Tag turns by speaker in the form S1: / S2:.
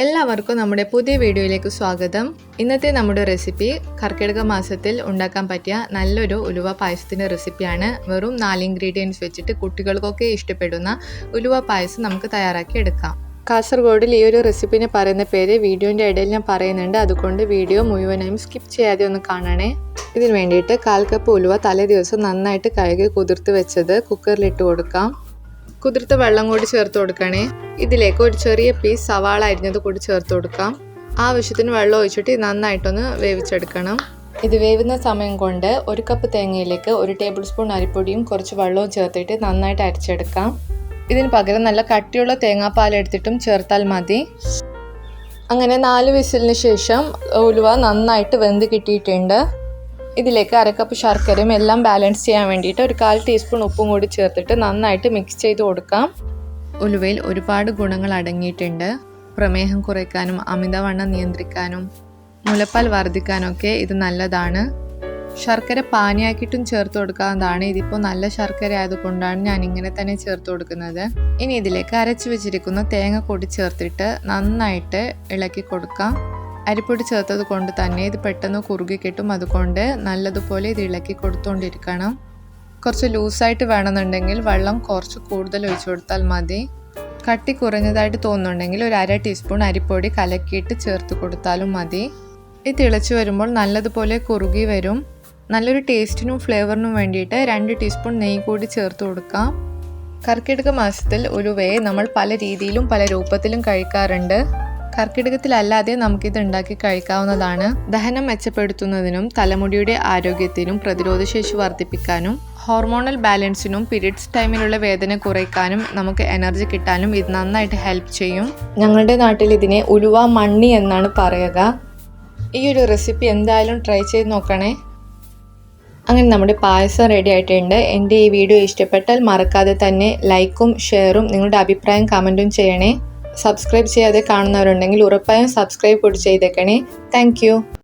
S1: എല്ലാവർക്കും നമ്മുടെ പുതിയ വീഡിയോയിലേക്ക് സ്വാഗതം. ഇന്നത്തെ നമ്മുടെ റെസിപ്പി കർക്കിടക മാസത്തിൽ ഉണ്ടാക്കാൻ പറ്റിയ നല്ലൊരു ഉലുവ പായസത്തിൻ്റെ റെസിപ്പിയാണ്. വെറും 4 ഇൻഗ്രീഡിയൻസ് വെച്ചിട്ട് കുട്ടികൾക്കൊക്കെ ഇഷ്ടപ്പെടുന്ന ഉലുവ പായസം നമുക്ക് തയ്യാറാക്കി എടുക്കാം. കാസർഗോഡിൽ ഈ ഒരു റെസിപ്പിനെ പറയുന്ന പേര് വീഡിയോൻ്റെ ഇടയിൽ ഞാൻ പറയുന്നുണ്ട്, അതുകൊണ്ട് വീഡിയോ മുഴുവനായും സ്കിപ്പ് ചെയ്യാതെ ഒന്ന് കാണണേ. ഇതിന് വേണ്ടിയിട്ട് 1/4 കപ്പ് ഉലുവ തലേ ദിവസം നന്നായിട്ട് കഴുകി കുതിർത്ത് വെച്ചത് കുക്കറിലിട്ട് കൊടുക്കാം. കുതിർത്ത വെള്ളം കൂടി ചേർത്ത് കൊടുക്കണേ. ഇതിലേക്ക് ഒരു ചെറിയ പീസ് സവാള അരിഞ്ഞത് കൂടി ചേർത്ത് കൊടുക്കാം. ആവശ്യത്തിന് വെള്ളം ഒഴിച്ചിട്ട് നന്നായിട്ടൊന്ന് വേവിച്ചെടുക്കണം. ഇത് വേവുന്ന സമയം കൊണ്ട് 1 കപ്പ് തേങ്ങയിലേക്ക് 1 ടേബിൾ സ്പൂൺ അരിപ്പൊടിയും കുറച്ച് വെള്ളവും ചേർത്തിട്ട് നന്നായിട്ട് അരച്ചെടുക്കാം. ഇതിന് പകരം നല്ല കട്ടിയുള്ള തേങ്ങാപ്പാൽ എടുത്തിട്ടും ചേർത്താൽ മതി. അങ്ങനെ 4 വിസിലിന് ശേഷം ഉലുവ നന്നായിട്ട് വെന്ത് കിട്ടിയിട്ടുണ്ട്. ഇതിലേക്ക് 1/2 കപ്പ് ശർക്കരയും എല്ലാം ബാലൻസ് ചെയ്യാൻ വേണ്ടിയിട്ട് ഒരു 1/4 ടീസ്പൂൺ ഉപ്പും കൂടി ചേർത്തിട്ട് നന്നായിട്ട് മിക്സ് ചെയ്ത് കൊടുക്കാം. ഉലുവയിൽ ഒരുപാട് ഗുണങ്ങൾ അടങ്ങിയിട്ടുണ്ട്. പ്രമേഹം കുറയ്ക്കാനും അമിതവണ്ണം നിയന്ത്രിക്കാനും മുലപ്പാൽ വർദ്ധിക്കാനൊക്കെ ഇത് നല്ലതാണ്. ശർക്കര പാനിയാക്കിയിട്ടും ചേർത്ത് കൊടുക്കാവുന്നതാണ്. ഇതിപ്പോൾ നല്ല ശർക്കര ആയതുകൊണ്ടാണ് ഞാൻ ഇങ്ങനെ തന്നെ ചേർത്ത് കൊടുക്കുന്നത്. ഇനി ഇതിലേക്ക് അരച്ചു വെച്ചിരിക്കുന്ന തേങ്ങ കൂടി ചേർത്തിട്ട് നന്നായിട്ട് ഇളക്കി കൊടുക്കാം. അരിപ്പൊടി ചേർത്തത് കൊണ്ട് തന്നെ ഇത് പെട്ടെന്ന് കുറുകി കിട്ടും, അതുകൊണ്ട് നല്ലതുപോലെ ഇത് ഇളക്കി കൊടുത്തുകൊണ്ടിരിക്കണം. കുറച്ച് ലൂസായിട്ട് വേണമെന്നുണ്ടെങ്കിൽ വെള്ളം കുറച്ച് കൂടുതൽ ഒഴിച്ചു കൊടുത്താൽ മതി. കട്ടി കുറഞ്ഞതായിട്ട് തോന്നുന്നുണ്ടെങ്കിൽ ഒരു 1/2 ടീസ്പൂൺ അരിപ്പൊടി കലക്കിയിട്ട് ചേർത്ത് കൊടുത്താലും മതി. ഇത് തിളച്ച് വരുമ്പോൾ നല്ലതുപോലെ കുറുകി വരും. നല്ലൊരു ടേസ്റ്റിനും ഫ്ലേവറിനും വേണ്ടിയിട്ട് 2 ടീസ്പൂൺ നെയ്യ് കൂടി ചേർത്ത് കൊടുക്കാം. കർക്കിടക മാസത്തിൽ ഉലുവയെ നമ്മൾ പല രീതിയിലും പല രൂപത്തിലും കഴിക്കാറുണ്ട്. കർക്കിടകത്തിലല്ലാതെ നമുക്കിത് ഉണ്ടാക്കി കഴിക്കാവുന്നതാണ്. ദഹനം മെച്ചപ്പെടുത്തുന്നതിനും തലമുടിയുടെ ആരോഗ്യത്തിനും പ്രതിരോധശേഷി വർദ്ധിപ്പിക്കാനും ഹോർമോണൽ ബാലൻസിനും പീരിയഡ്സ് ടൈമിലുള്ള വേദന കുറയ്ക്കാനും നമുക്ക് എനർജി കിട്ടാനും ഇത് നന്നായിട്ട് ഹെൽപ്പ് ചെയ്യും. ഞങ്ങളുടെ നാട്ടിൽ ഇതിനെ ഉലുവ മണ്ണി എന്നാണ് പറയുക. ഈ ഒരു റെസിപ്പി എന്തായാലും ട്രൈ ചെയ്ത് നോക്കണേ. അങ്ങനെ നമ്മുടെ പായസം റെഡി ആയിട്ടുണ്ട്. എൻ്റെ ഈ വീഡിയോ ഇഷ്ടപ്പെട്ടാൽ മറക്കാതെ തന്നെ ലൈക്കും ഷെയറും നിങ്ങളുടെ അഭിപ്രായം കമൻറ്റും ചെയ്യണേ. സബ്സ്ക്രൈബ് ചെയ്യാതെ കാണുന്നവരുണ്ടെങ്കിൽ ഉറപ്പായും സബ്സ്ക്രൈബ് കൂടി ചെയ്തേക്കണേ. Thank you.